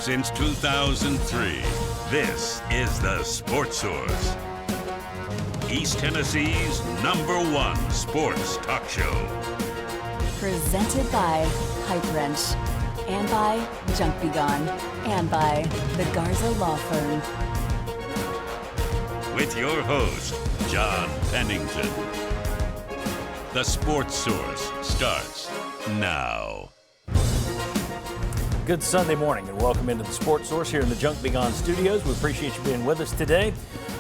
Since 2003, this is the Sports Source, East Tennessee's #1 sports talk show. Presented by Pipe Wrench, and by Junk Be Gone, and by the Garza Law Firm. With your host, John Pennington. The Sports Source starts now. Good Sunday morning and welcome into the Sports Source here in the Junk Be Gone studios. We appreciate you being with us today.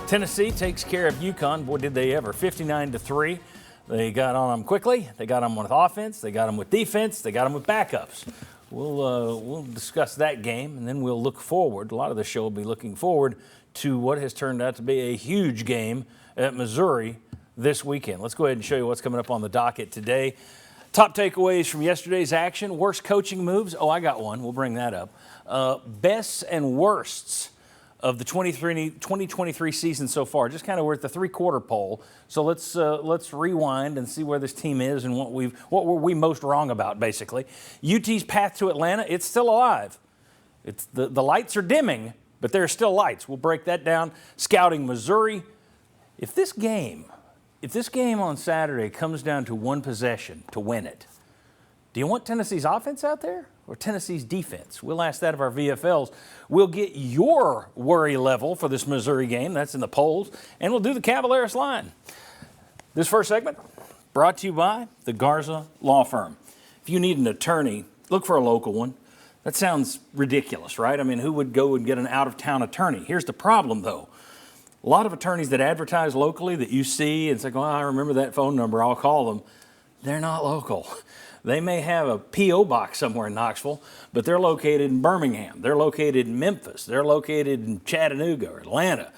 Tennessee takes care of UConn. Boy, did they ever. 59-3. They got on them quickly. They got them with offense. They got them with defense. They got them with backups. We'll discuss that game, and then we'll look forward. A lot of the show will be looking forward to what has turned out to be a huge game at Missouri this weekend. Let's go ahead and show you what's coming up on the docket today. Top takeaways from yesterday's action. Worst coaching moves. Oh, I got one. We'll bring that up. Bests and worsts of the 2023 season so far. Just kind of we're at the three-quarter poll. So let's rewind and see where this team is and what were we most wrong about, basically. UT's path to Atlanta, it's still alive. It's the lights are dimming, but there are still lights. We'll break that down. Scouting Missouri. If this game on Saturday comes down to one possession to win it, do you want Tennessee's offense out there or Tennessee's defense? We'll ask that of our VFLs. We'll get your worry level for this Missouri game. That's in the polls. And we'll do the Cavaliers line. This first segment brought to you by the Garza Law Firm. If you need an attorney, look for a local one. That sounds ridiculous, right? I mean, who would go and get an out-of-town attorney? Here's the problem, though. A lot of attorneys that advertise locally that you see and say, well, I remember that phone number, I'll call them. They're not local. They may have a P.O. box somewhere in Knoxville, but they're located in Birmingham. They're located in Memphis. They're located in Chattanooga or Atlanta.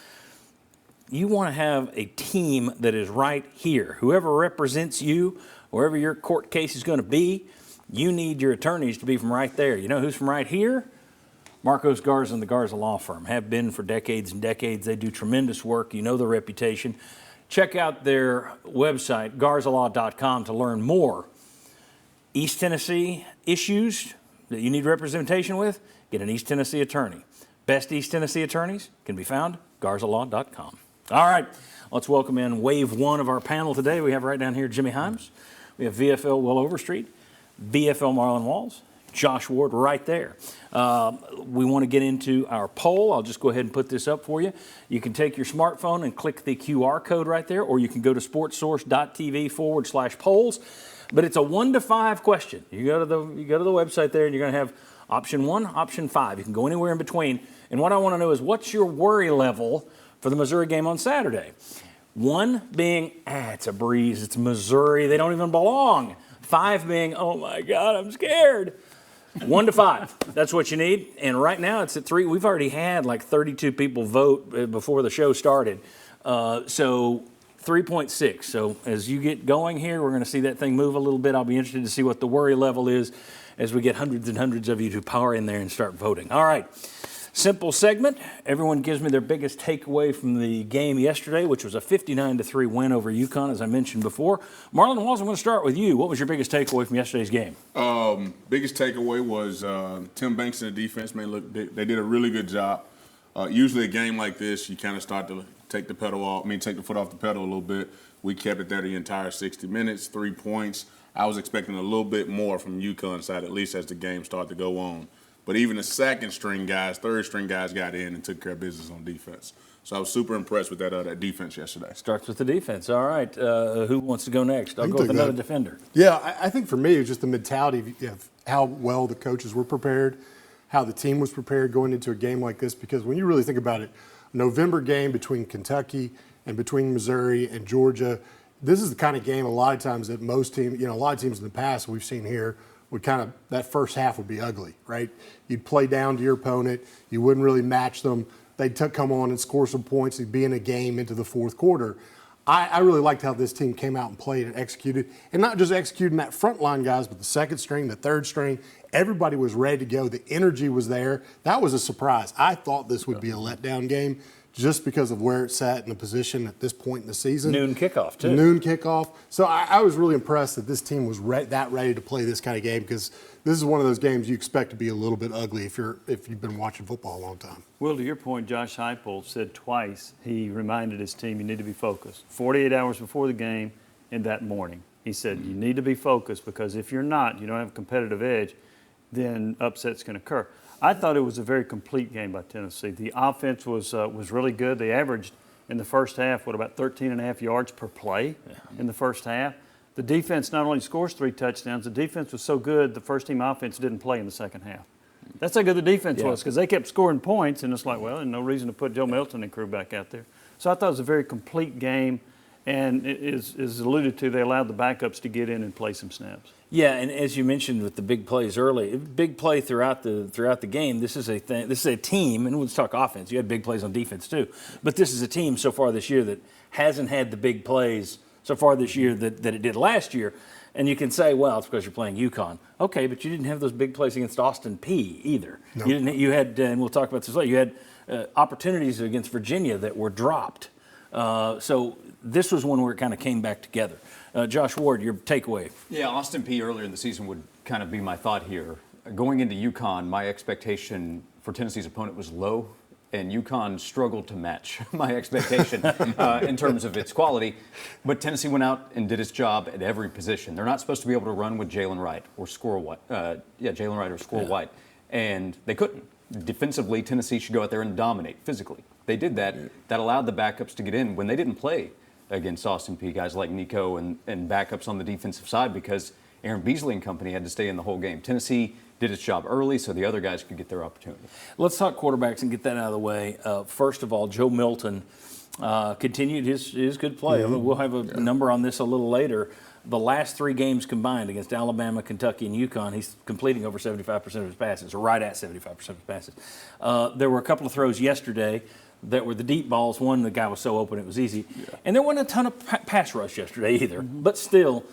You want to have a team that is right here. Whoever represents you, wherever your court case is going to be, you need your attorneys to be from right there. You know who's from right here? Marcos Garza and the Garza Law Firm have been for decades and decades. They do tremendous work. You know their reputation. Check out their website, garzalaw.com, to learn more. East Tennessee issues that you need representation with, get an East Tennessee attorney. Best East Tennessee attorneys can be found, garzalaw.com. All right, let's welcome in wave one of our panel today. We have right down here Jimmy Himes. We have VFL Will Overstreet, VFL Marlon Walls, Josh Ward right there. We want to get into our poll. I'll just go ahead and put this up for you. You can take your smartphone and click the QR code right there, or you can go to sportsource.tv/polls. But it's a 1 to 5 question. You go to the website there, and you're going to have option 1, option 5. You can go anywhere in between. And what I want to know is, what's your worry level for the Missouri game on Saturday? 1 being, it's a breeze. It's Missouri. They don't even belong. 5 being, oh my God, I'm scared. 1 to 5. That's what you need. And right now it's at 3. We've already had like 32 people vote before the show started. So 3.6. So as you get going here, we're going to see that thing move a little bit. I'll be interested to see what the worry level is as we get hundreds and hundreds of you to power in there and start voting. All right. Simple segment. Everyone gives me their biggest takeaway from the game yesterday, which was a 59-3 win over UConn, as I mentioned before. Marlon Walls, I'm going to start with you. What was your biggest takeaway from yesterday's game? Biggest takeaway was Tim Banks and the defense. Man, they did a really good job. Usually a game like this, you kind of start to take the foot off the pedal a little bit. We kept it there the entire 60 minutes, 3 points. I was expecting a little bit more from UConn side, at least as the game started to go on. But even the second-string guys, third-string guys got in and took care of business on defense. So I was super impressed with that defense yesterday. Starts with the defense. All right. Who wants to go next? I'll go with another defender. Yeah, I think for me it was just the mentality of how well the coaches were prepared, how the team was prepared going into a game like this. Because when you really think about it, November game between Kentucky and between Missouri and Georgia, this is the kind of game a lot of times that most teams, a lot of teams in the past we've seen here would that first half would be ugly, right? You'd play down to your opponent. You wouldn't really match them. They'd come on and score some points. They'd be in a game into the fourth quarter. I really liked how this team came out and played and executed. And not just executing that front line guys, but the second string, the third string. Everybody was ready to go. The energy was there. That was a surprise. I thought this would be a letdown game just because of where it's at in the position at this point in the season. Noon kickoff, too. Noon kickoff. So I was really impressed that this team was that ready to play this kind of game, because this is one of those games you expect to be a little bit ugly if you've been watching football a long time. Well, to your point, Josh Heupel said twice, he reminded his team, you need to be focused. 48 hours before the game and that morning. He said, you need to be focused, because if you're not, you don't have a competitive edge, then upsets can occur. I thought it was a very complete game by Tennessee. The offense was really good. They averaged in the first half, about 13.5 yards per play in the first half. The defense not only scores 3 touchdowns, the defense was so good the first team offense didn't play in the second half. That's how good the defense was, because they kept scoring points, and it's like, well, there's no reason to put Joe Milton and crew back out there. So I thought it was a very complete game, and it is alluded to, they allowed the backups to get in and play some snaps. Yeah, and as you mentioned with the big plays early, big play throughout the game. This is a team, and let's talk offense. You had big plays on defense too, but this is a team so far this year that hasn't had the big plays so far this year that it did last year. And you can say, well, it's because you're playing UConn. Okay, but you didn't have those big plays against Austin Peay either. No. You had, and we'll talk about this later. You had opportunities against Virginia that were dropped. So this was one where it kind of came back together. Josh Ward, your takeaway. Yeah, Austin Peay earlier in the season would kind of be my thought here. Going into UConn, my expectation for Tennessee's opponent was low, and UConn struggled to match my expectation in terms of its quality. But Tennessee went out and did its job at every position. They're not supposed to be able to run with Jalen Wright or score White. Jalen Wright or score White, and they couldn't. Defensively, Tennessee should go out there and dominate physically. They did that. That allowed the backups to get in when they didn't play against Austin Peay, guys like Nico and backups on the defensive side, because Aaron Beasley and company had to stay in the whole game. Tennessee did its job early so the other guys could get their opportunity. Let's talk quarterbacks and get that out of the way. First of all, Joe Milton continued his good play. Mm-hmm. We'll have a number on this a little later. The last 3 games combined against Alabama, Kentucky, and UConn, he's completing over 75% of his passes, or right at 75% of his passes. There were a couple of throws yesterday that were the deep balls. One, the guy was so open it was easy. Yeah. And there wasn't a ton of pass rush yesterday either. Mm-hmm. But still,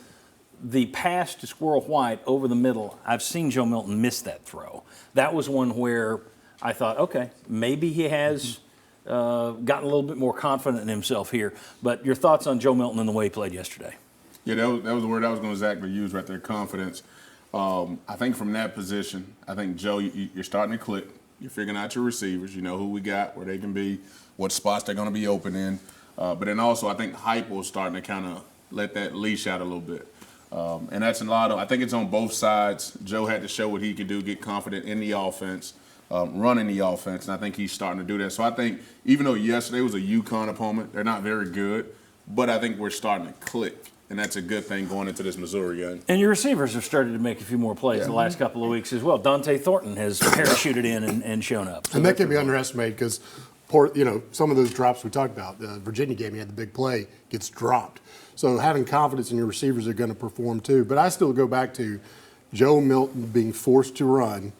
the pass to Squirrel White over the middle, I've seen Joe Milton miss that throw. That was one where I thought, okay, maybe he has gotten a little bit more confident in himself here. But your thoughts on Joe Milton and the way he played yesterday? Yeah, that was the word I was going to exactly use right there, confidence. I think from that position, I think, Joe, you're starting to click. You're figuring out your receivers. You know who we got, where they can be, what spots they're going to be open in. But then also I think Hype was starting to kind of let that leash out a little bit. And that's a lot of – I think it's on both sides. Joe had to show what he could do, get confident in the offense, running the offense, and I think he's starting to do that. So I think even though yesterday was a UConn opponent, they're not very good, but I think we're starting to click. And that's a good thing going into this Missouri game. And your receivers have started to make a few more plays the last couple of weeks as well. Dante Thornton has parachuted in and shown up. So and that can be underestimated, because some of those drops we talked about, the Virginia game, he had the big play, gets dropped. So having confidence in your receivers are going to perform too. But I still go back to Joe Milton being forced to run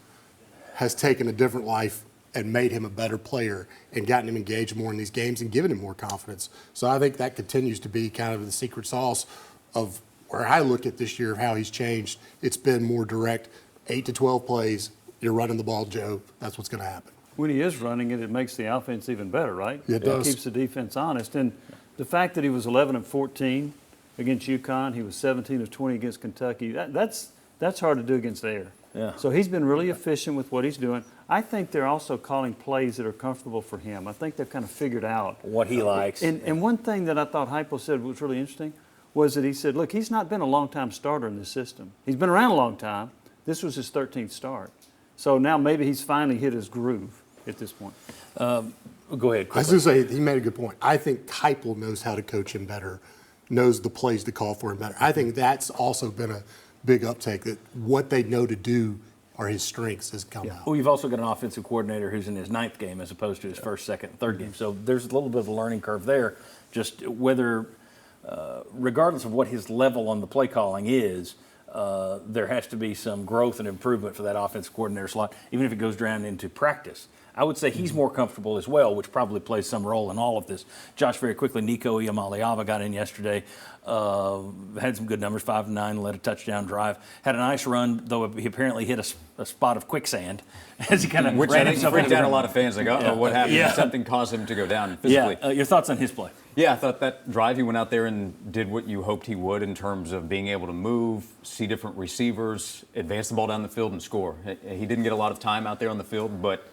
has taken a different life and made him a better player and gotten him engaged more in these games and given him more confidence. So I think that continues to be kind of the secret sauce of where I look at this year of how he's changed. It's been more direct, 8 to 12 plays, you're running the ball, Joe. That's what's going to happen. When he is running it, it makes the offense even better, right? It does. Keeps the defense honest. And the fact that he was 11 of 14 against UConn, he was 17 of 20 against Kentucky, that's hard to do against the air. Yeah. So he's been really efficient with what he's doing. I think they're also calling plays that are comfortable for him. I think they've kind of figured out what he likes. And one thing that I thought Heupel said was really interesting was that he said, look, he's not been a long-time starter in this system. He's been around a long time. This was his 13th start. So now maybe he's finally hit his groove at this point. Go ahead. I was going to say, he made a good point. I think Heupel knows how to coach him better, knows the plays to call for him better. I think that's also been a big uptake, that what they know to do are his strengths has come out. Well, you've also got an offensive coordinator who's in his 9th game as opposed to his 1st, 2nd, and 3rd game. So there's a little bit of a learning curve there. Just whether, regardless of what his level on the play calling is, there has to be some growth and improvement for that offensive coordinator slot, even if it goes down into practice. I would say he's more comfortable as well, which probably plays some role in all of this. Josh, very quickly, Nico Iamaleava got in yesterday, had some good numbers, 5 and 9, led a touchdown drive, had a nice run, though he apparently hit a spot of quicksand as he kind of Which ran I think himself freaked into the out a ground. lot of fans. Like, oh, what happened? Yeah. Something caused him to go down physically. Yeah, your thoughts on his play? Yeah, I thought that drive he went out there and did what you hoped he would in terms of being able to move, see different receivers, advance the ball down the field and score. He didn't get a lot of time out there on the field, but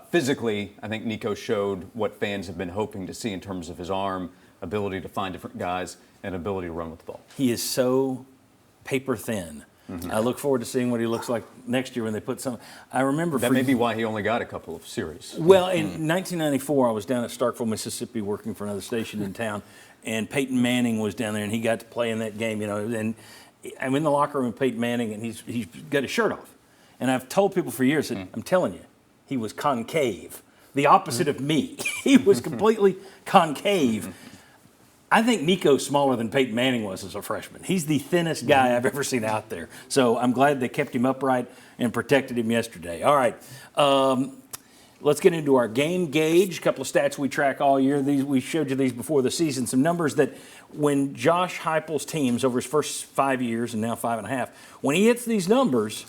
physically, I think Nico showed what fans have been hoping to see in terms of his arm, ability to find different guys, and ability to run with the ball. He is so paper thin. I look forward to seeing what he looks like next year when they put some. I remember That may be why he only got a couple of series. Well, in 1994, I was down at Starkville, Mississippi, working for another station in town, and Peyton Manning was down there, and he got to play in that game. You know, and I'm in the locker room with Peyton Manning, and he's got his shirt off, and I've told people for years that I'm telling you, he was concave, the opposite of me. He was completely concave. I think Nico's smaller than Peyton Manning was as a freshman. He's the thinnest guy I've ever seen out there. So I'm glad they kept him upright and protected him yesterday. All right, let's get into our game gauge. A couple of stats we track all year. We showed you these before the season. Some numbers that when Josh Heupel's teams over his first 5 years and now 5.5, when he hits these numbers,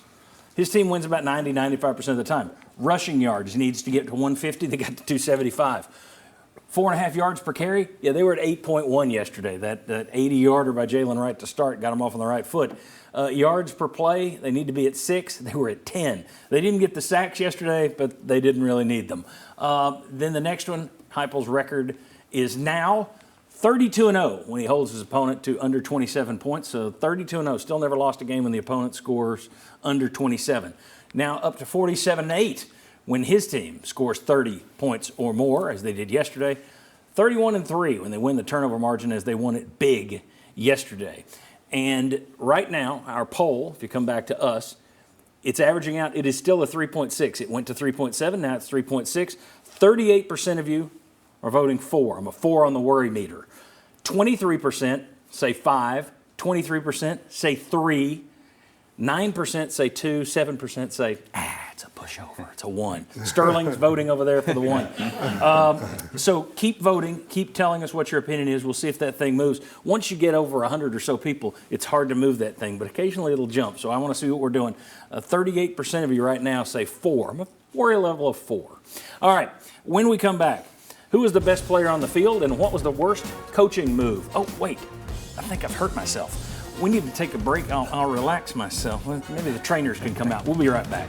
his team wins about 90, 95% of the time. Rushing yards, he needs to get to 150. They got to 275. 4.5 yards per carry. Yeah, they were at 8.1 yesterday. That 80-yarder by Jalen Wright to start got them off on the right foot. Yards per play, they need to be at 6. They were at 10. They didn't get the sacks yesterday, but they didn't really need them. Then the next one, Heupel's record is now 32-0 when he holds his opponent to under 27 points. So 32-0, still never lost a game when the opponent scores under 27. Now up to 47-8 when his team scores 30 points or more, as they did yesterday. 31-3 when they win the turnover margin, as they won it big yesterday. And right now, our poll, if you come back to us, it's averaging out. It is still a 3.6. It went to 3.7. Now it's 3.6. 38% of you are voting 4. I'm a 4 on the worry meter. 23% say 5. 23% say 3. 9% say 2. 7% say, it's a pushover. It's a 1. Sterling's voting over there for the 1. So keep voting. Keep telling us what your opinion is. We'll see if that thing moves. Once you get over 100 or so people, it's hard to move that thing, but occasionally it'll jump. So I want to see what we're doing. 38% of you right now say 4. I'm a worry level of 4. All right. When we come back, who was the best player on the field and what was the worst coaching move? Oh, wait. I think I've hurt myself. We need to take a break. I'll relax myself. Maybe the trainers can come out. We'll be right back.